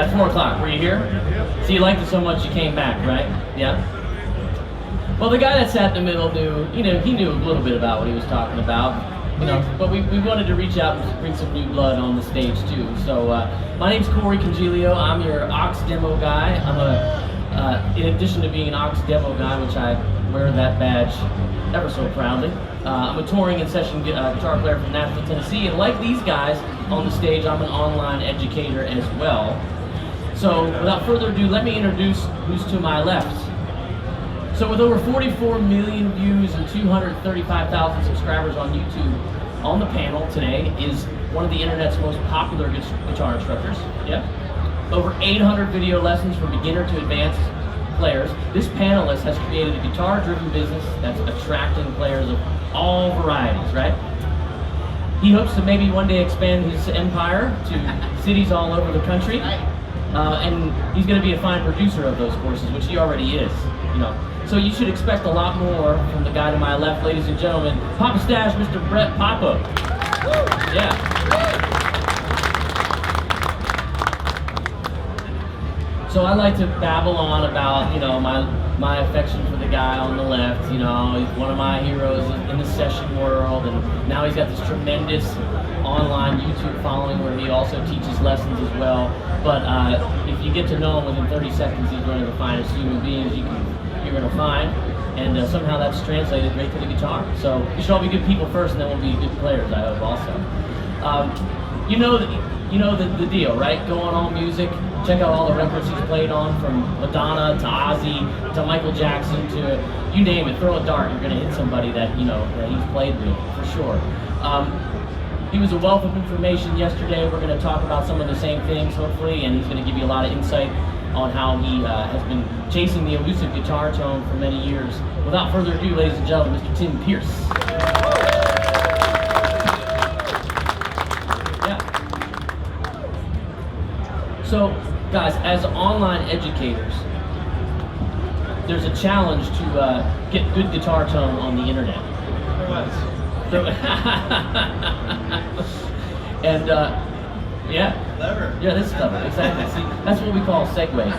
at 4 o'clock. Were you here? So you liked it so much you came back, right? Yeah. Well, the guy that sat in the middle knew, he knew a little bit about what he was talking about, but we wanted to reach out and bring some new blood on the stage too. So my name's Congilio. I'm your aux demo guy. In addition to being an aux demo guy, which I wear that badge ever so proudly, I'm a touring and session guitar player from Nashville, Tennessee, and like these guys on the stage, I'm an online educator as well. So without further ado, let me introduce who's to my left. So with over 44 million views and 235,000 subscribers on YouTube, on the panel today is one of the internet's most popular guitar instructors. Yep. Over 800 video lessons from beginner to advanced players. This panelist has created a guitar-driven business that's attracting players of all varieties, right? He hopes to maybe one day expand his empire to cities all over the country. And he's going to be a fine producer of those courses, which he already is, So you should expect a lot more from the guy to my left, ladies and gentlemen. Papa Stash, Mr. Brett Papa. Yeah. So I like to babble on about, my affection for the guy on the left. He's one of my heroes in the session world, and now he's got this tremendous online YouTube following where he also teaches lessons as well. But if you get to know him within 30 seconds, he's one of the finest human beings you're going to find, and somehow that's translated right to the guitar. So you should all be good people first, and then we'll be good players, I hope, also. You know the deal, right? Go on All Music, check out all the records he's played on, from Madonna to Ozzy to Michael Jackson to you name it. Throw a dart, you're going to hit somebody that that he's played with, for sure. He was a wealth of information yesterday. We're going to talk about some of the same things, hopefully, and he's going to give you a lot of insight on how he has been chasing the elusive guitar tone for many years. Without further ado, ladies and gentlemen, Mr. Tim Pierce. Yeah. So, guys, as online educators, there's a challenge to get good guitar tone on the internet. And yeah, clever. Yeah, this is clever. Exactly. See, that's what we call segues.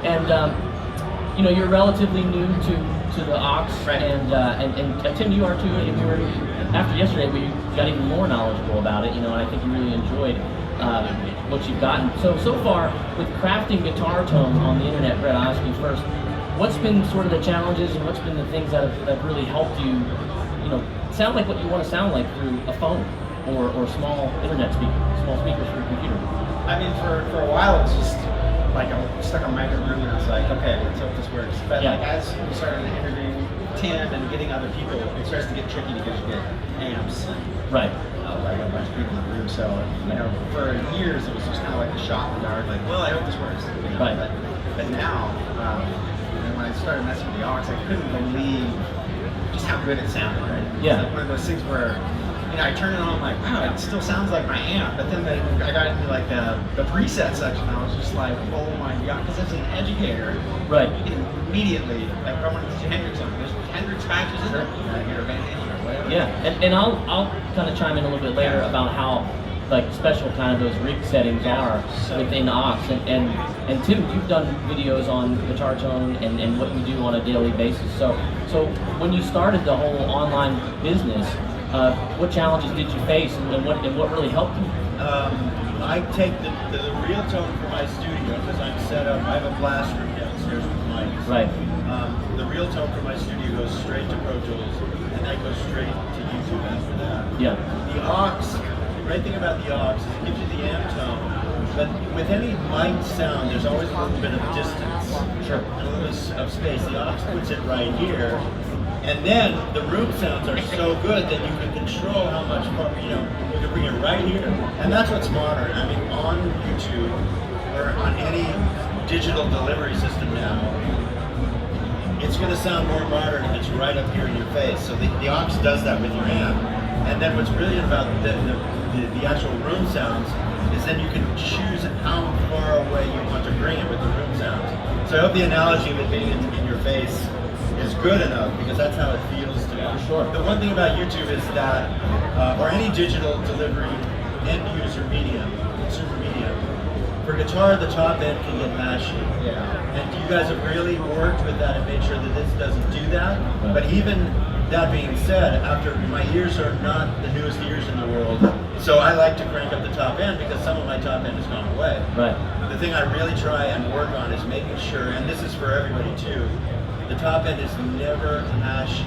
And you're relatively new to the aux, right. and Tim, you are too. And you were, after yesterday, we got even more knowledgeable about it. And I think you really enjoyed what you've gotten. So far with crafting guitar tone on the internet, Brett, I'll ask you first. What's been sort of the challenges, and what's been the things that have really helped you, sound like what you want to sound like through a phone or small internet small speakers for your computer? I mean, for a while it was just like I'm stuck on my room, and I was like, okay, let's hope this works. But like as we started interviewing Tim and getting other people, it starts to get tricky because you get amps. Right. Like a bunch of people in the room. So for years it was just kind of like a shot in the dark. Like, well, I hope this works. Right. But now, when I started messing with the aux, I couldn't believe just how good it sounded, right? Yeah. It's like one of those things where, I turn it on, I'm like, wow, it still sounds like my amp. But then I got into like the preset section, I was just like, oh my god, because as an educator, right, you can immediately, like, if I want to teach Hendrix something, there's Hendrix patches in there. I hear a Van Halen or whatever. Yeah, and I'll kind of chime in a little bit later about how special kind of those rig settings are within aux. And Tim, you've done videos on guitar tone and what you do on a daily basis. So when you started the whole online business, what challenges did you face, and what really helped you? I take the real tone for my studio because I'm set up. I have a blast room downstairs with mics. Right. The real tone for my studio goes straight to Pro Tools, and that goes straight to YouTube after that. Yeah. The aux, the great thing about the aux is it gives you the amp tone, but with any mic sound, there's always a little bit of distance. Sure. And a little bit of space. The aux puts it right here. And then the room sounds are so good that you can control how much, you can bring it right here. And that's what's modern. I mean, on YouTube or on any digital delivery system now, it's going to sound more modern if it's right up here in your face. So the aux does that with your amp. And then what's brilliant about the actual room sounds is then you can choose how far away you want to bring it with the room sounds. So I hope the analogy of it being in your face is good enough, because that's how it feels to me. Sure. The one thing about YouTube is that, or any digital delivery end user medium, consumer medium, For guitar, the top end can get mashy. Yeah. And you guys have really worked with that and made sure that this doesn't do that. But even that being said, after my ears are not the newest ears in the world, so I like to crank up the top end because some of my top end has gone away. Right. The thing I really try and work on is making sure, and this is for everybody too, the top end is never ashy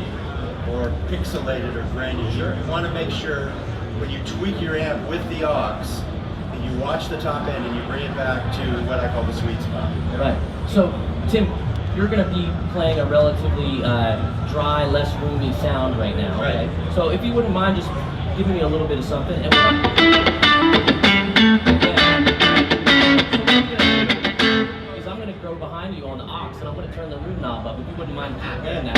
or pixelated or granular. You want to make sure when you tweak your amp with the aux, that you watch the top end and you bring it back to what I call the sweet spot. Right. So, Tim, you're going to be playing a relatively dry, less roomy sound right now. Right. Okay? So, if you wouldn't mind just giving me a little bit of something. And I'm going to go behind you on the aux, and I'm going to turn the room knob up. If you wouldn't mind doing that.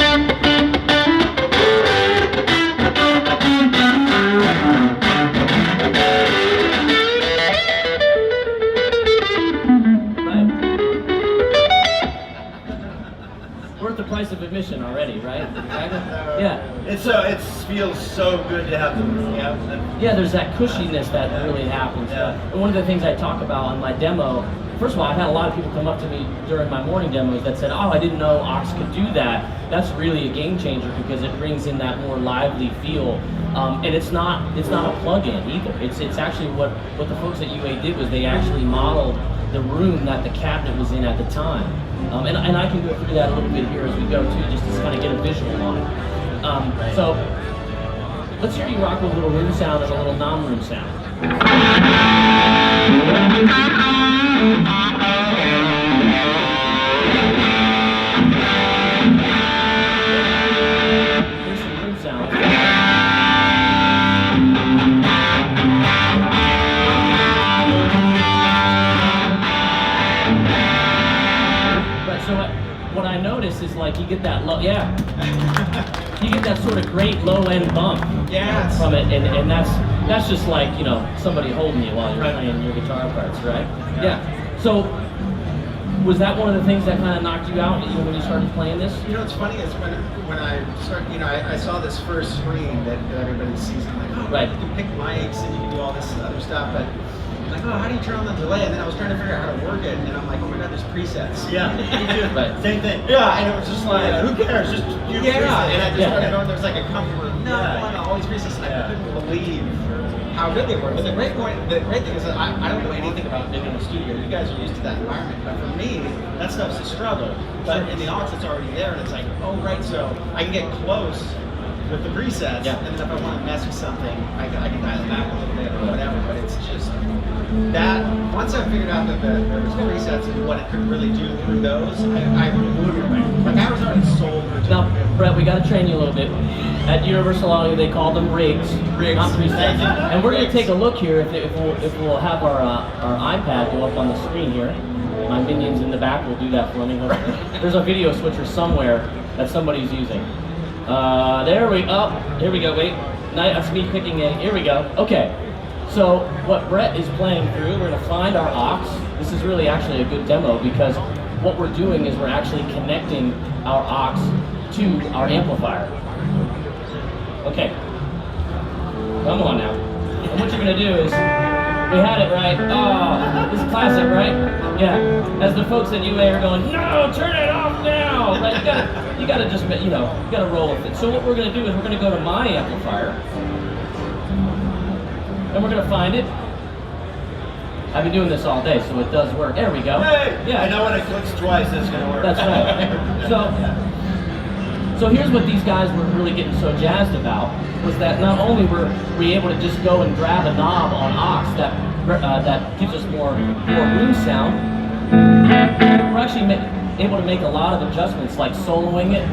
Worth the price of admission already, right? Yeah. It feels so good to have the room. Yeah, there's that cushiness that really happens. Yeah. And one of the things I talk about on my demo, first of all, I've had a lot of people come up to me during my morning demos that said, oh, I didn't know aux could do that. That's really a game changer because it brings in that more lively feel. And it's not a plug-in either. It's actually what the folks at UA did was they actually modeled the room that the cabinet was in at the time. And I can go through that a little bit here as we go too, just to kind of get a visual on it. So let's hear you rock with a little room sound and a little non-room sound. Here's some room sound. So what I notice is like you get that low, you get that sort of great low end bump from it, and that's just like, you know, somebody holding you while you're playing your guitar parts, right? Yeah. So was that one of the things that kind of knocked you out when you started playing this? You know, what's funny is when I started, you know, I saw this first screen that everybody sees. I'm like, oh, right. You can pick mics and you can do all this other stuff, but I'm like, oh, how do you turn on the delay? And then I was trying to figure out how to work it, and I'm like, oh my god, there's presets. Yeah, me too. Right. Same thing. Yeah, and it was just like, Who cares? Just use presets. and I just started going, there's like a comfort, all these presets, and Yeah. I couldn't believe how good they were. But the great thing is that I don't know anything about digital studio. You guys are used to that environment, but for me, that stuff's a struggle. But in the aux, it's already there, and it's like, oh right, so I can get close with the presets, and then if I want to mess with something, I can dial it back a little bit or whatever. But it's just that once I figured out that there was presets and what it could really do through those, I blew it away. Like I was already sold for it. Now, Brett, we got to train you a little bit. At Universal Audio, they call them rigs, not presets. And we're going to take a look here if we'll have our iPad go up on the screen here. My minions in the back will do that for me. There's a video switcher somewhere that somebody's using. Here we go. Wait, that's me picking a. Here we go. Okay. So what Brett is playing through, we're going to find our aux. This is really actually a good demo because what we're doing is we're actually connecting our aux to our amplifier. Okay. Come on now. And what you're going to do is, we had it right. Oh, this is classic, right? Yeah. As the folks at UA are going, no, turn it off now. Like, you gotta just, you gotta roll with it. So what we're gonna do is we're gonna go to my amplifier, and we're gonna find it. I've been doing this all day, so it does work. There we go. Hey! Yeah. I know when it clicks twice, it's gonna work. That's right. So here's what these guys were really getting so jazzed about, was that not only were we able to just go and grab a knob on aux that gives us more room sound, we're actually able to make a lot of adjustments, like soloing it,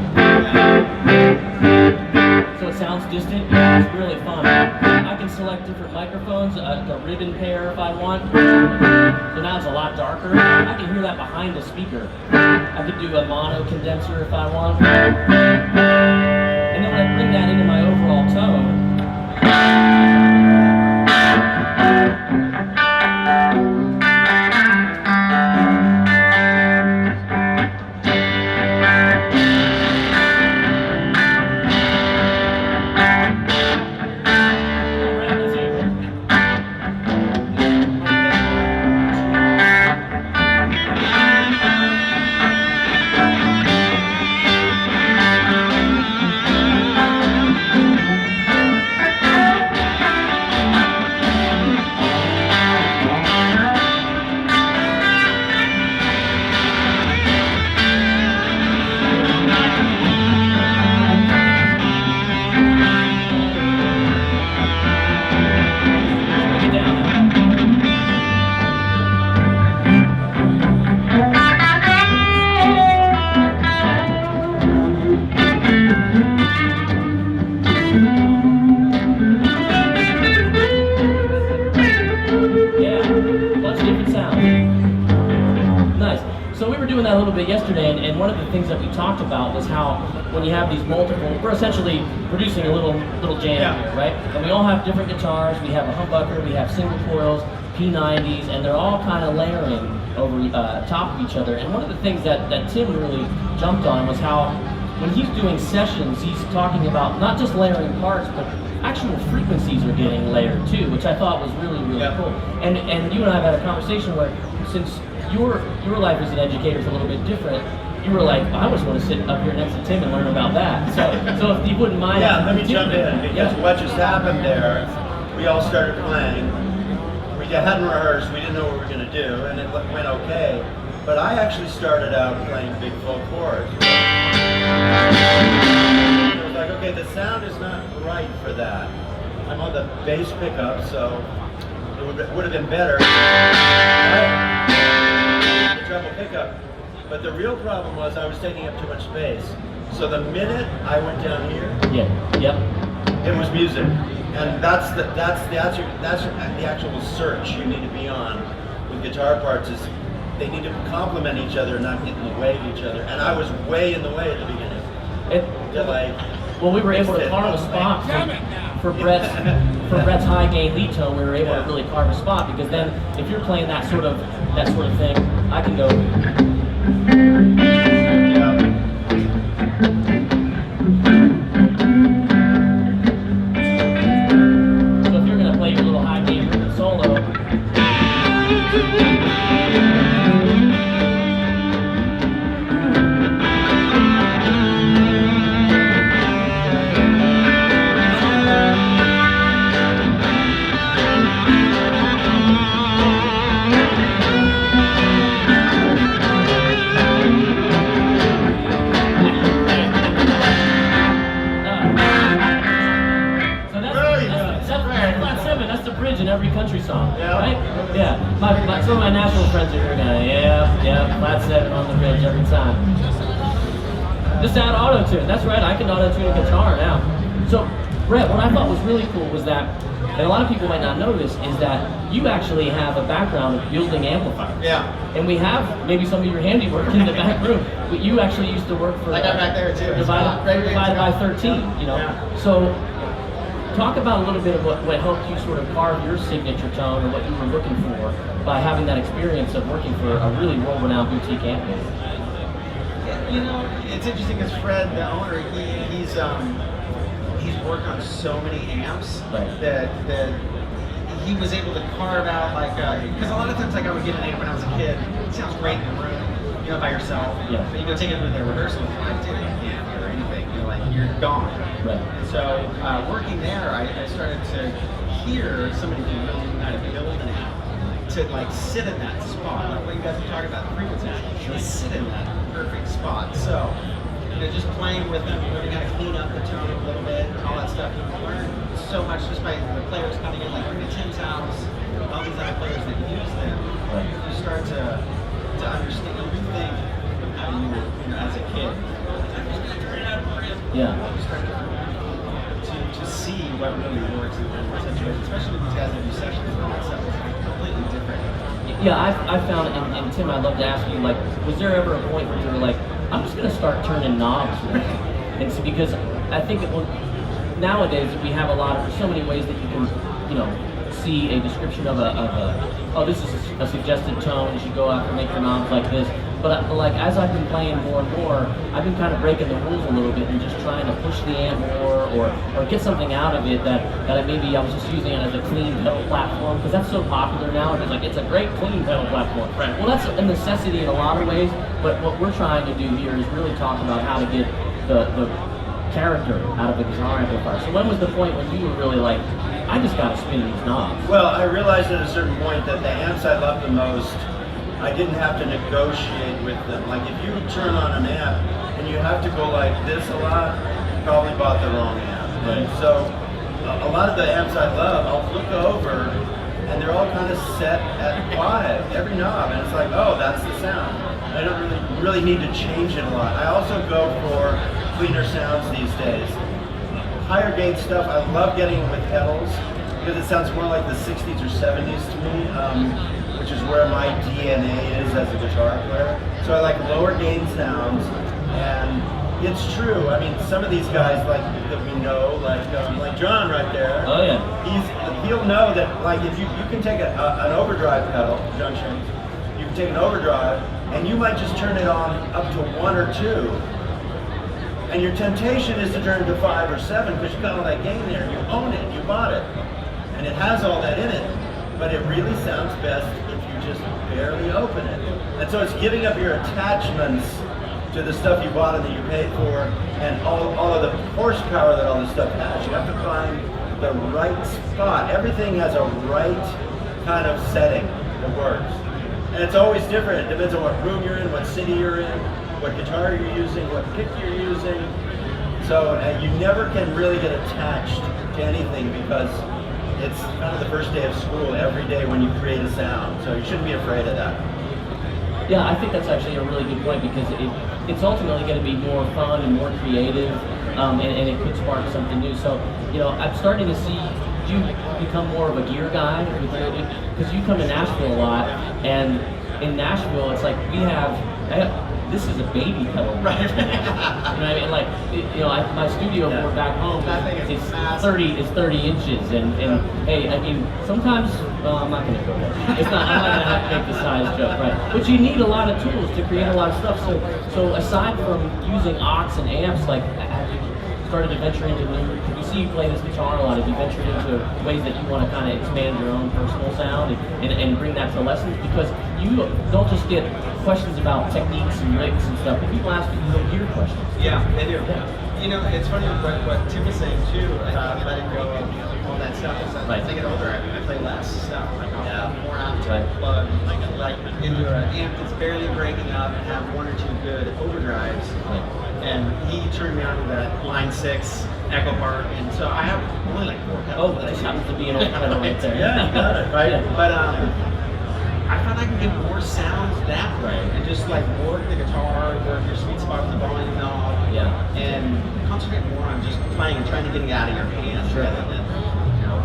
so it sounds distant. It's really fun. I can select different microphones, a ribbon pair if I want, so now it's a lot darker. I can hear that behind the speaker. I could do a mono condenser if I want. And then when I bring that into my overall tone, So we were doing that a little bit yesterday, and one of the things that we talked about was how when you have these multiple, we're essentially producing a little jam here, right? And we all have different guitars. We have a humbucker, we have single coils, P90s, and they're all kind of layering over top of each other. And one of the things that Tim really jumped on was how when he's doing sessions, he's talking about not just layering parts, but actual frequencies are getting layered too, which I thought was really cool. And you and I have had a conversation where, since your life as an educator is a little bit different, you were like, I just want to sit up here next to Tim and learn about that. So if you wouldn't mind. Yeah, let me jump in, because what just happened there, we all started playing. We hadn't rehearsed, we didn't know what we were going to do, and it went okay. But I actually started out playing big full chords. I was like, okay, the sound is not right for that. I'm on the bass pickup, so it would have been better. Right? The treble pickup. But the real problem was I was taking up too much space. So the minute I went down here, it was music. And that's the actual search you need to be on with guitar parts, is they need to complement each other, not get in the way of each other. And I was way in the way at the beginning. Well, we were able to carve a spot for Brett's high gain lead tone. We were able to really carve a spot, because then if you're playing that sort of thing, I can go. So if you're going to play your little high gain solo. In every country song, right? Yeah. Some of my national friends are here going, flat 7 on the bridge every time. Just add auto-tune. That's right, I can auto-tune a guitar now. So, Brett, what I thought was really cool was that, and a lot of people might not know this, is that you actually have a background of building amplifiers. Yeah. And we have maybe some of your handiwork in the back room. But you actually used to work for I got back there too. divided by 13, you know. Yeah. So talk about a little bit of what helped you sort of carve your signature tone, or what you were looking for by having that experience of working for a really world-renowned boutique amp. You know, it's interesting because Fred, the owner, he's worked on so many amps that he was able to carve out, like, because a lot of times, like, I would get an amp when I was a kid. It sounds great in the room, you know, by yourself. Yeah. But you go take it to their rehearsal, I didn't hear anything. You're like, you're gone. Right. So working there, I started to hear somebody who really knew how to build an amp to like sit in that spot. Like what you guys were talking about, the frequencies, they sit in that perfect spot. So, you know, just playing with them, learning how to clean up the tone a little bit, and all that stuff. You learn so much just by the players coming in, like to Tim's house, all these other players that use them. You start to understand, you think of how you were, you know, as a kid. Yeah. You start to see what really works in different situations, especially with these guys that do sessions and all that stuff. It's completely different. Yeah, I found, and Tim, I'd love to ask you, like, was there ever a point where you were like, I'm just going to start turning knobs? And so, because I think nowadays we have there's so many ways that you can, you know, see a description of oh, this is a suggested tone, you should go out and make your knobs like this. But like, as I've been playing more and more, I've been kind of breaking the rules a little bit and just trying to push the amp more, or get something out of it that maybe I was just using it as a clean pedal platform, because that's so popular now. It's like, it's a great clean pedal platform. Right. Well, that's a necessity in a lot of ways, but what we're trying to do here is really talk about how to get the character out of a guitar amplifier. So when was the point when you were really like, I just gotta spin these knobs? Well, I realized at a certain point that the amps I loved the most, I didn't have to negotiate with them. Like, if you turn on an amp and you have to go like this a lot, you probably bought the wrong amp. Right. So a lot of the amps I love, I'll look over and they're all kind of set at 5, every knob, and it's like, oh, that's the sound. I don't really need to change it a lot. I also go for cleaner sounds these days. Higher gain stuff, I love getting it with pedals because it sounds more like the 60s or 70s to me. which is where my DNA is as a guitar player. So I like lower gain sounds, and it's true. I mean, some of these guys like that we know, like John right there. Oh yeah. He'll know that like if you can take an overdrive pedal junction, you can take an overdrive, and you might just turn it on up to 1 or 2. And your temptation is to turn it to 5 or 7 because you got all that gain there. You own it, you bought it. And it has all that in it. But it really sounds best if you just barely open it. And so it's giving up your attachments to the stuff you bought and that you paid for, and all of the horsepower that all this stuff has. You have to find the right spot. Everything has a right kind of setting that works. And it's always different. It depends on what room you're in, what city you're in, what guitar you're using, what pick you're using. So you never can really get attached to anything because it's kind of the first day of school every day when you create a sound. So you shouldn't be afraid of that. Yeah, I think that's actually a really good point because it's ultimately going to be more fun and more creative, and it could spark something new. So, I'm starting to see you become more of a gear guy because you come to Nashville a lot, and in Nashville, it's like this is a baby pedal, right? You know what I mean? Like, my studio board back home is 30 inches, and hey, I mean, sometimes, well, I'm not going to go there. I'm not going to have to make the size joke, right? But you need a lot of tools to create a lot of stuff. So aside from using aux and amps, like, have you started to venture into new? We see you play this guitar a lot. Have you ventured into ways that you want to kind of expand your own personal sound and bring that to lessons? Because you don't just get questions about techniques and licks and stuff, but people ask you little gear questions. Yeah, they do. It's funny what Tim was saying too about letting go of all that stuff. Is that as I get older, I play less stuff. Like I'll be more out to plug like into an amp that's barely breaking up and have 1 or 2 good overdrives. And he turned me on to that Line 6 Echo Part, and so I have only like 4 pedals. Oh, this happens to be an old pedal right there. Yeah, you got it, right? Yeah. But I found I can get more sounds that way, and just like work the guitar, work your sweet spot with the volume knob, and concentrate more on just playing and trying to get it out of your hands rather than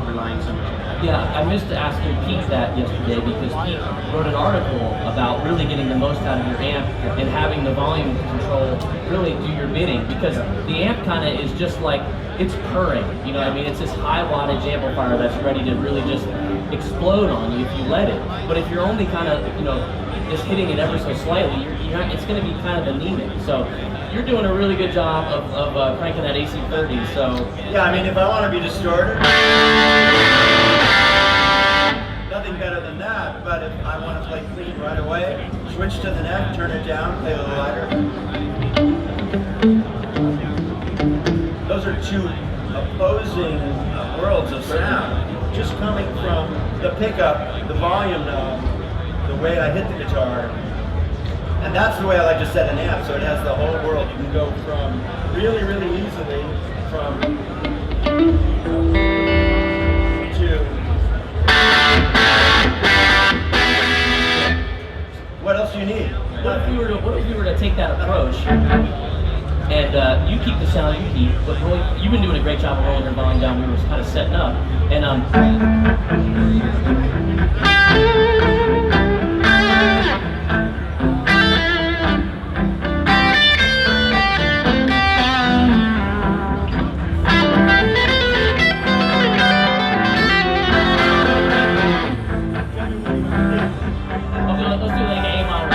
relying so much on that. Yeah, I missed asking Pete that yesterday because Pete wrote an article about really getting the most out of your amp and having the volume control really do your bidding, because the amp kind of is just like, it's purring, you know what I mean? It's this high wattage amplifier that's ready to really just explode on you if you let it. But if you're only kind of, just hitting it ever so slightly, it's going to be kind of anemic. So you're doing a really good job of cranking that AC30. So yeah, I mean, if I want to be distorted, nothing better than that. But if I want to play clean right away, switch to the neck, turn it down, play a little lighter. Those are two opposing worlds of sound, just coming from the pickup, the volume knob, the way I hit the guitar. And that's the way I like to set an amp, so it has the whole world. You can go from really, really easily from to what else do you need? what if we were to take that approach and you keep the sound you keep, but you've been doing a great job of rolling your volume down. We were kind of setting up, and let's do like an A minor.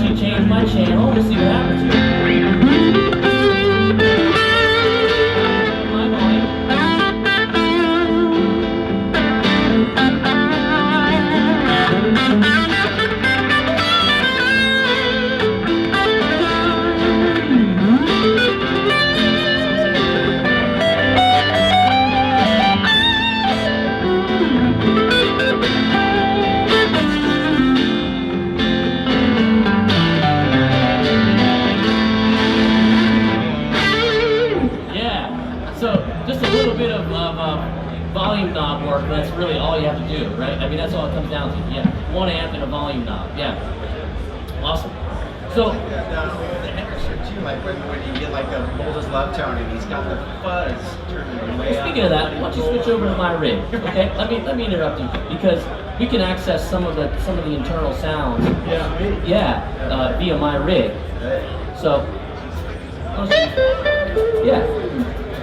actually change my channel. We'll see what happens here. My volume. Volume knob work, that's really all you have to do, right? I mean, that's all it comes down to. Yeah, 1 amp and a volume knob. Yeah, awesome. So, the Henderson too, like when you get like a Boldest Love tone and he's got the fuzz turning way up. Speaking of that, why don't you switch over to my rig? Okay, let me interrupt you because we can access some of the internal sounds. Yeah, via my rig. So, yeah,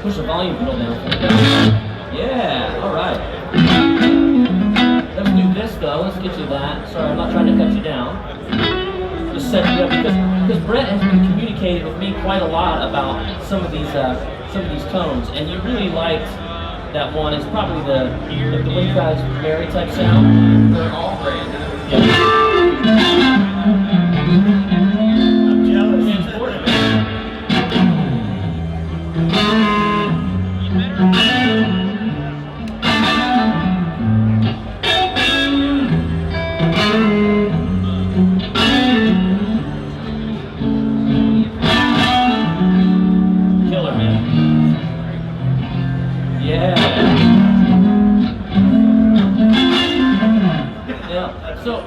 push the volume pedal down. Yeah, all right. Let's do this though. Let's get you that. Sorry, I'm not trying to cut you down. Just set you up because Brett has been communicating with me quite a lot about some of these tones, and you really liked that one. It's probably the what you guys Mary type sound. They're all great. Yeah. I'm jealous.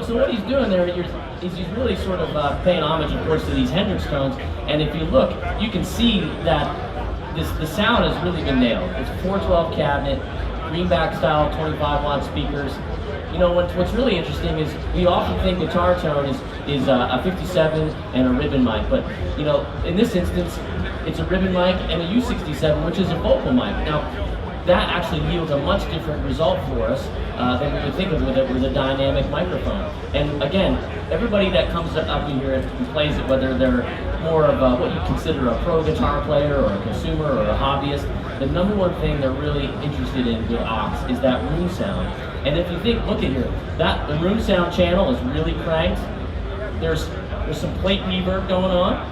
So what he's doing there is he's really sort of paying homage, of course, to these Hendrix tones. And if you look, you can see that the sound has really been nailed. It's a 412 cabinet, greenback style, 25 watt speakers. You know, what's really interesting is we often think guitar tone is a 57 and a ribbon mic, but you know, in this instance, it's a ribbon mic and a U67, which is a vocal mic. Now, that actually yields a much different result for us than we would think of with a dynamic microphone. And again, everybody that comes up here and plays it, whether they're more of what you consider a pro guitar player or a consumer or a hobbyist, the number one thing they're really interested in with aux is that room sound. And if you think, look at here, the room sound channel is really cranked. There's some plate reverb going on.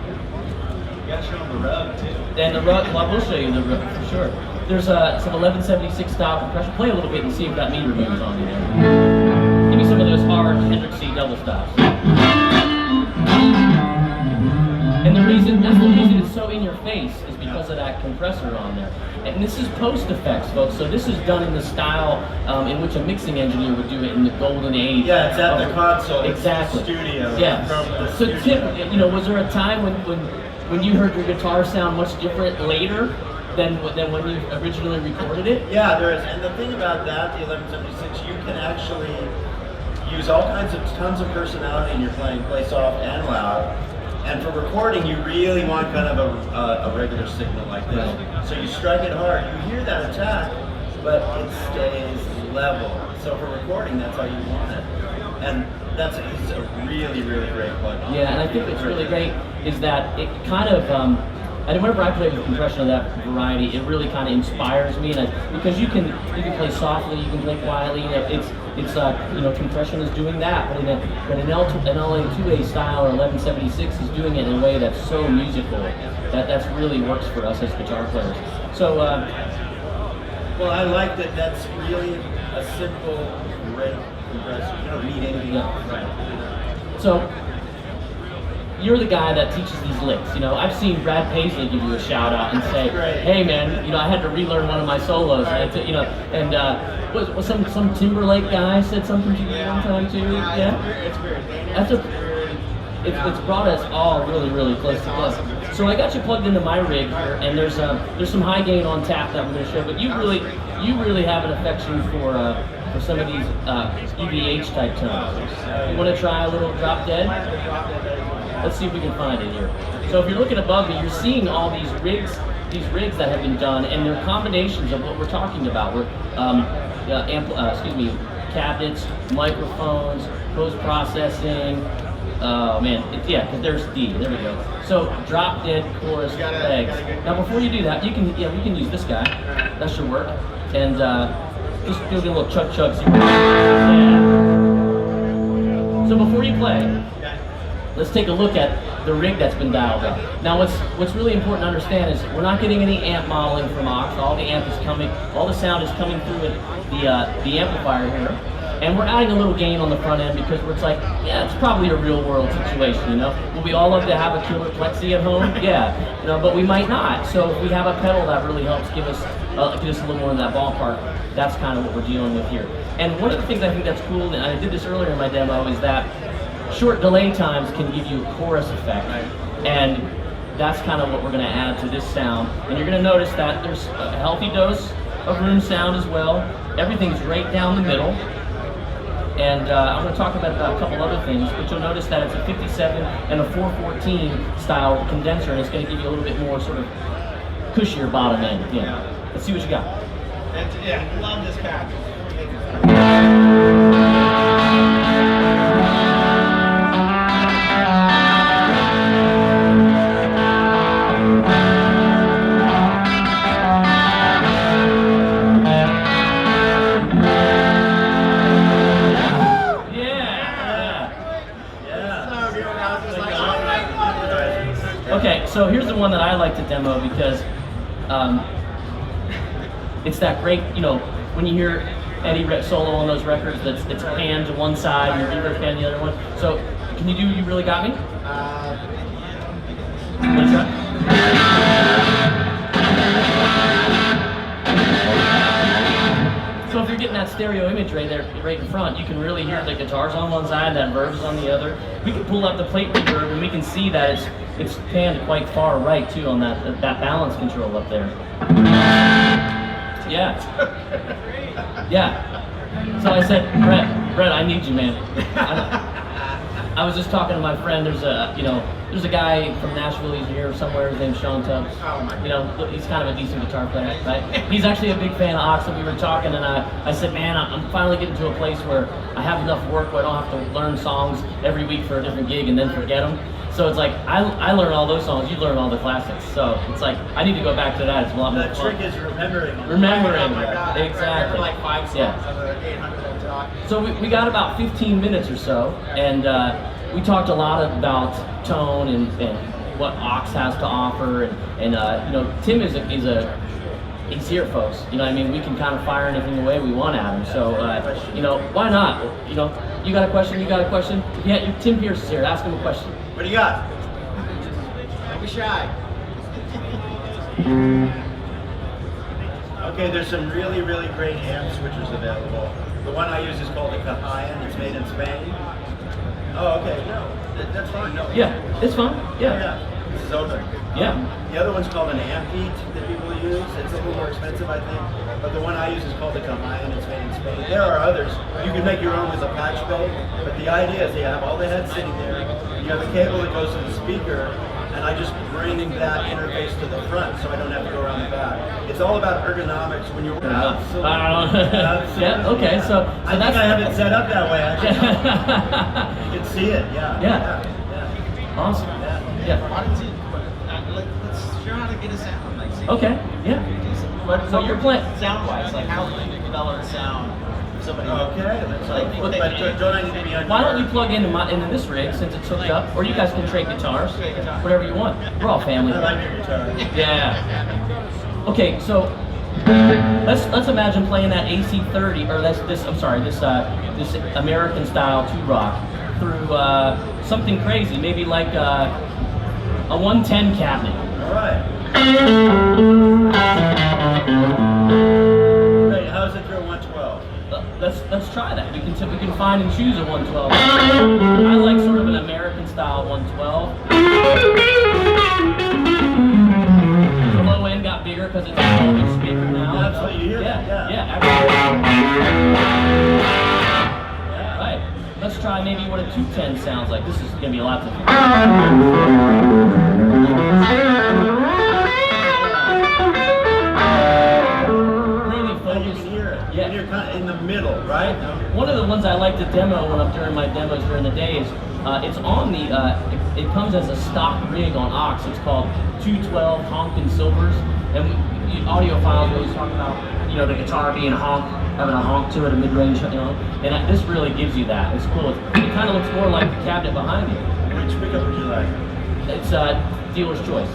You gotta show them the rub too. And the rub, well, we'll show you the rub for sure. There's some 1176 style compression. Play a little bit and see if that meter moves on you there. Give me some of those hard Hendrix C double stops. And that's the reason it's so in your face is because of that compressor on there. And this is post effects, folks. So this is done in the style in which a mixing engineer would do it in the golden age. Yeah, it's at the console. Exactly. It's the studio. Yeah. So studio. Tim, you know, was there a time when you heard your guitar sound much different later than when you originally recorded it? Yeah, there is. And the thing about that, the 1176, you can actually use tons of personality in your playing, play soft and loud. And for recording, you really want kind of a regular signal like this. Right. So you strike it hard. You hear that attack, but it stays level. So for recording, that's how you want it. And it's a really, really great plugin. Yeah, and I think what's really great is that it kind of, and whenever I play with compression of that variety, it really kind of inspires me. Because you can play softly, you can play quietly. You know, it's you know, compression is doing that, but an LA2A style or 1176 is doing it in a way that's so musical that's really works for us as guitar players. So, well, I like that. That's really a simple, great compressor. You don't need anything else. Right. So, you're the guy that teaches these licks. You know, I've seen Brad Paisley give you a shout out and say, "Hey, man, you know, I had to relearn one of my solos." And you know, and was some Timberlake guy said something to you one time too? Yeah. It's brought us all really, really close together. So I got you plugged into my rig here, and there's some high gain on tap that I'm going to show. But you really have an affection for some of these EVH type tones. You want to try a little drop dead? Let's see if we can find it here. So if you're looking above me, you're seeing all these rigs that have been done, and they're combinations of what we're talking about. We're cabinets, microphones, post-processing, Oh man, yeah, because there's D. There we go. So drop dead chorus legs. Now before you do that, we can use this guy. That should work. And just do a little chug chug. Yeah. So before you play, let's take a look at the rig that's been dialed up. Now what's really important to understand is we're not getting any amp modeling from aux. All the sound is coming through the amplifier here. And we're adding a little gain on the front end because it's like, yeah, it's probably a real world situation, you know? Will we all love to have a killer plexi at home? Yeah, you know, but we might not. So if we have a pedal that really helps give us a little more in that ballpark, that's kind of what we're dealing with here. And one of the things I think that's cool, and I did this earlier in my demo, is that short delay times can give you a chorus effect. And that's kind of what we're gonna add to this sound. And you're gonna notice that there's a healthy dose of room sound as well. Everything's right down the middle. And I'm going to talk about a couple other things, but you'll notice that it's a 57 and a 414 style condenser, and it's going to give you a little bit more sort of cushier bottom end. Yeah. Let's see what you got. Yeah, love this pack. Okay, so here's the one that I like to demo because it's that great, you know, when you hear Eddie solo on those records, it's panned to one side and reverb pan the other one. So can you do You Really Got Me? Let's try. So if you're getting that stereo image right there, right in front, you can really hear the guitars on one side, that verbs on the other. We can pull up the plate reverb and we can see that it's panned quite far right too on that balance control up there. Yeah. Yeah. So I said, Brett, I need you, man. I was just talking to my friend. There's a guy from Nashville. He's here somewhere. His name's Sean Tubbs. You know, he's kind of a decent guitar player, right? He's actually a big fan of aux, and we were talking, and I said, man, I'm finally getting to a place where I have enough work where I don't have to learn songs every week for a different gig and then forget them. So it's like, I learn all those songs, you learn all the classics. So it's like, I need to go back to that. It's a lot more fun. The trick is remembering. Oh my God, exactly. like 5 songs out of the 800 on top. So we got about 15 minutes or so, and we talked a lot about tone and what aux has to offer, and you know, Tim he's here, folks. You know what I mean? We can kind of fire anything the way we want at him. So, you know, why not? You know, you got a question, Yeah, Tim Pierce is here. Ask him a question. What do you got? Don't be shy. Okay, there's some really, really great amp switchers available. The one I use is called the Congilio. It's made in Spain. Oh, okay. No, that's fine. No. Yeah, it's fine. Yeah. This is open. Yeah. The other one's called an amp beat that people use. It's a little more expensive, I think. But the one I use is called the Congilio. It's made in Spain. There are others. You can make your own with a patch bay. But the idea is you have all the heads sitting there. You have a cable that goes to the speaker. And I just bring that interface to the front so I don't have to go around the back. It's all about ergonomics when you're Yeah, okay, so I think I have it set up that way, actually. You can see it, yeah. Awesome. Yeah. Why don't you, let's show how to get a sound. Like, see, Okay, yeah. What So you're playing sound-wise, like how would you develop a sound? Somebody. Okay, let's but don't I need to be on Why don't you plug into this rig since it's hooked up, or you guys can trade guitars, whatever you want. We're all family. I like your guitar. Yeah. Okay, so let's imagine playing that AC30 or this American style 2-rock through something crazy, maybe like a 110 cabinet. All right. Great. How's it through 112? Let's try that. We can find and choose a 112. I like sort of an American style 112. The low end got bigger because it's a big speaker now. Absolutely, you hear that? Yeah. Right. Let's try maybe what a 210 sounds like. This is gonna be a lot different. You're kind of in the middle, right? One of the ones I like to demo during my demos during the day is It's on the. It comes as a stock rig on aux. It's called 212 Honk and Silvers, and audiophiles always talk about the guitar being honk, having a honk to it, a mid-range, and this really gives you that. It's cool. It kind of looks more like the cabinet behind you. Which pickup would you like? It's dealer's choice.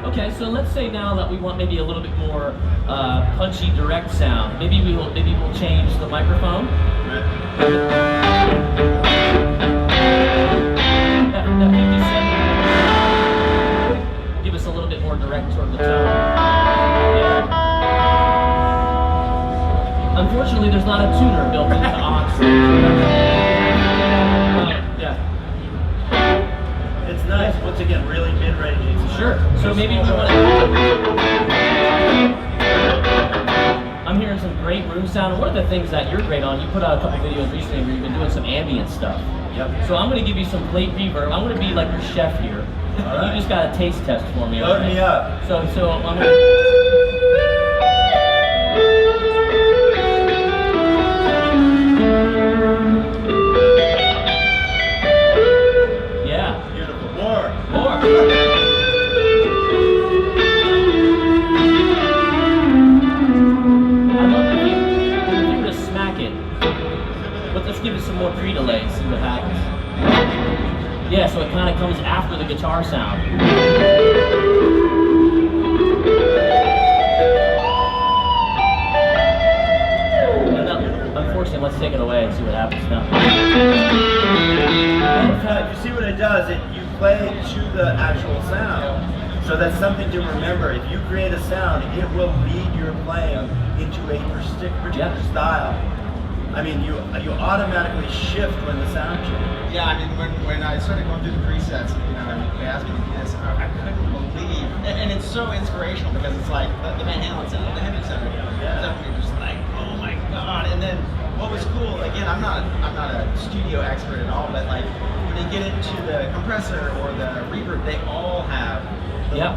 Okay, so let's say now that we want maybe a little bit more punchy, direct sound. Maybe we'll change the microphone. That 57. Give us a little bit more direct toward the tone. Yeah. Unfortunately, there's not a tuner built into aux. Yeah. It's nice. Once again, really mid-range. Sure. So maybe we want to. I'm hearing some great room sound. And one of the things that you're great on, you put out a couple videos recently where you've been doing some ambient stuff. Yep. So I'm going to give you some plate reverb. I'm going to be like your chef here. All right. You just got a taste test for me. Load me up. So I'm going to. More pre-delay, see what happens. Yeah, so it kind of comes after the guitar sound. And then, unfortunately, let's take it away and see what happens now. You see what it does? You play to the actual sound. So that's something to remember. If you create a sound, it will lead your playing into a particular style. I mean, you automatically shift when the sound changes. Yeah, I mean, when I started going through the presets, they asked me to do this, I couldn't believe, and it's so inspirational because it's like the Van Halen sound, the heavy sound, you're just like, oh my god. And then what was cool, again, I'm not a studio expert at all, but like when you get into the compressor or the reverb, they all have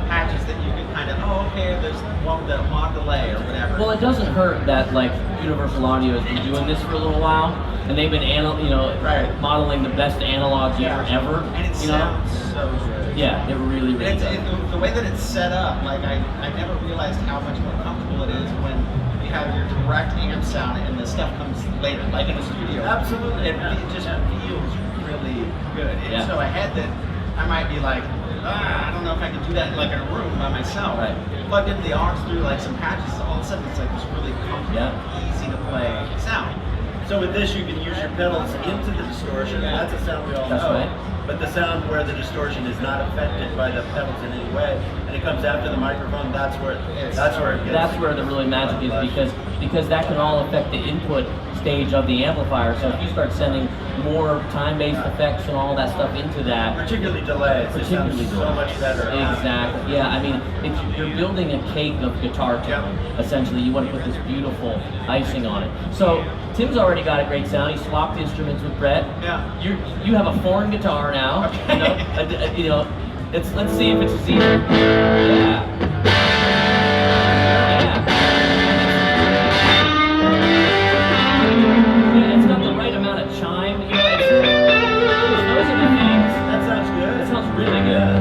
patches that you can kind of, okay, there's one with the mod delay or whatever. Well, it doesn't hurt that like Universal Audio has been doing this for a little while, and they've been modeling the best analog gear ever. And it sounds so good. Yeah, it really does. The way that it's set up, like I never realized how much more comfortable it is when you have your direct amp sound and the stuff comes later, like in the studio. Absolutely. It just feels really good. And so I had that, I might be like, I don't know if I can do that like in a room by myself. Right. Plugged into the aux through like some patches, all of a sudden it's like this really comfortable, easy to play sound. So with this, you can use your pedals into the distortion. That's a sound we all know. Right. But the sound where the distortion is not affected by the pedals in any way, and it comes after the microphone. That's where it gets. That's where the really magic is, because that can all affect the input stage of the amplifier. So if you start sending more time-based effects and all that stuff into that, particularly delays, it sounds so much better. Exactly. Yeah. I mean, you're building a cake of guitar tone. Essentially, you want to put this beautiful icing on it. So Tim's already got a great sound. He swapped instruments with Brett. Yeah. You have a foreign guitar now. Okay. Let's see if it's as easy. Yeah. It's got the right amount of chime. Those are the things. That sounds good. That sounds really good.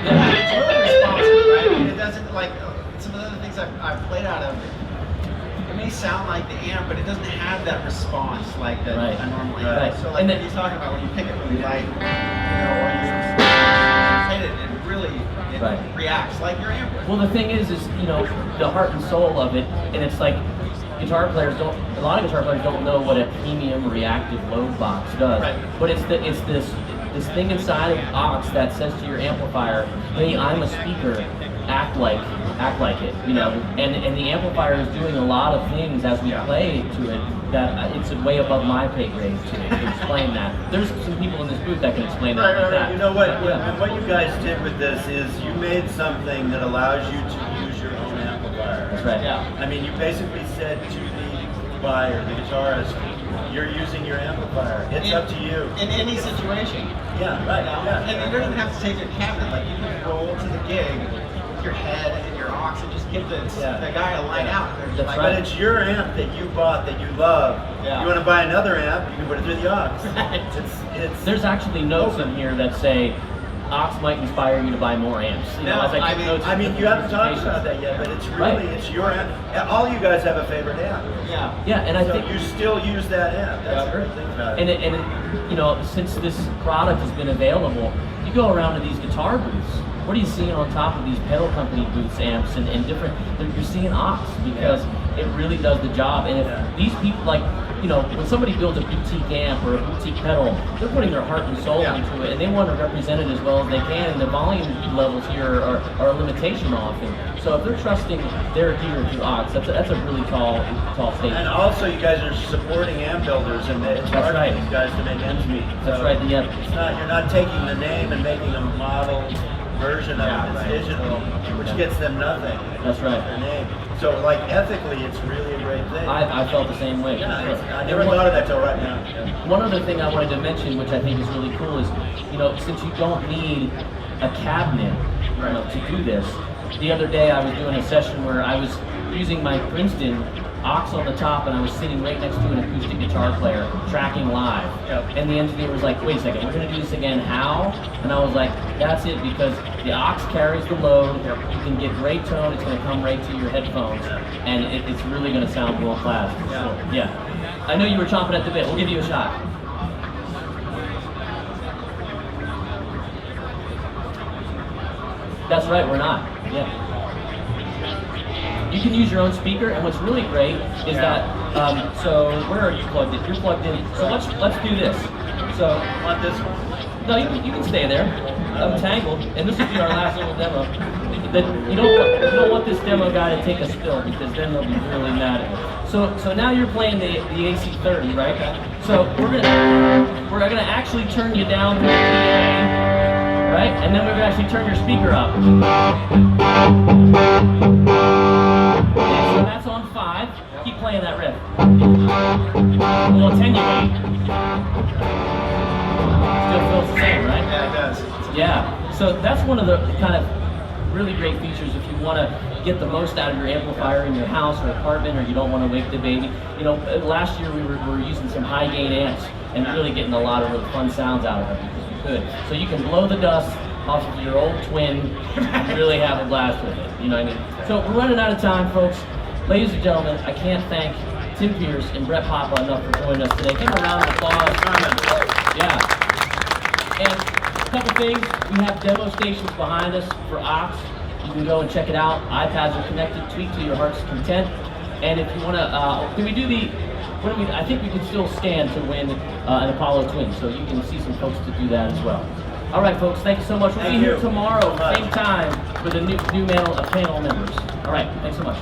Yeah, it's really responsive, right? I mean, it doesn't like some of the other things I've played out of. It may sound like the amp, but it doesn't have that response like that I normally have. So like when you're talking about when you pick it really light, or you hit it, it really reacts like your amp would. Well, the thing is the heart and soul of it, and it's like a lot of guitar players don't know what a premium reactive load box does. Right. But it's this thing inside of aux that says to your amplifier, hey, I'm a speaker, act like it, and the amplifier is doing a lot of things as we play to it that it's way above my pay grade to explain that. There's some people in this booth that can explain that. You know what? What you guys did with this is you made something that allows you to use your own amplifier. That's right. Yeah. I mean, you basically said to the buyer, the guitarist, you're using your amplifier. It's up to you. In any situation. Yeah, right. Yeah. And you don't even have to take a cabinet. Like you can roll to the gig with your head and your aux and just give the guy a line out. That's Like, But it's your amp that you bought that you love. Yeah. You want to buy another amp, you can put it through the aux. There's actually notes in here that say aux might inspire you to buy more amps. You know, No, as I took notes I mean, of you haven't talked presentations. about that yet, but it's really, Right. it's your amp. All you guys have a favorite amp. Yeah. Yeah, and I So think you still use that amp. That's the great thing about it. And you know, since this product has been available, you go around to these guitar booths. What are you seeing on top of these pedal company booths, amps, and different? You're seeing aux because it really does the job. And if these people, like, you know, when somebody builds a boutique amp or a boutique pedal, they're putting their heart and soul into it, and they want to represent it as well as they can. And the volume levels here are a limitation often. So if they're trusting their gear through aux, that's a really tall statement. And also, you guys are supporting amp builders, and it's That's hard right. for these guys to make ends meet. That's So right. Yeah. It's not, you're not taking the name and making a model version of it. It's digital, which gets them nothing. That's right. Their name. So, like, ethically, it's really a great thing. I felt the same way. Yeah, for sure. I never thought of that till right now. One other thing I wanted to mention, which I think is really cool, is, you know, since you don't need a cabinet to do this, the other day I was doing a session where I was using my Princeton aux on the top, and I was sitting right next to an acoustic guitar player tracking live. And the engineer was like, "Wait a second, we're going to do this again, how?" And I was like, "That's it, because the aux carries the load, you can get great tone, it's going to come right to your headphones, and it's really going to sound world class." Yeah. I know you were chomping at the bit, we'll give you a shot. That's right, we're not. Yeah. You can use your own speaker, and what's really great is that. So where are you plugged in? You're plugged in. So let's do this. So Want this one? no, you can stay there. I'm tangled, and this will be our last little demo. You don't want this demo guy to take a spill, because then they'll be really mad at you. So now you're playing the AC30, right? So we're gonna actually turn you down to the PA, right? And then we're gonna actually turn your speaker up. Okay, so that's on 5. Keep playing that riff. We'll attenuate. Still feels the same, right? Yeah, it does. Yeah. So that's one of the kind of really great features if you want to get the most out of your amplifier in your house or apartment, or you don't want to wake the baby. You know, last year we were using some high gain amps and really getting a lot of really fun sounds out of them because we could. So you can blow the dust off of your old twin and really have a blast with it. You know what I mean? So we're running out of time, folks. Ladies and gentlemen, I can't thank Tim Pierce and Brett Papa enough for joining us today. Give them a round of applause. Yeah. And a couple things, we have demo stations behind us for aux. You can go and check it out. iPads are connected, tweak to your heart's content. And if you want to, can we do the, I think we can still stand to win an Apollo Twin, so you can see some folks to do that as well. All right, folks, thank you so much. We'll be here tomorrow, same time, with a new panel of panel members. All right, thanks so much.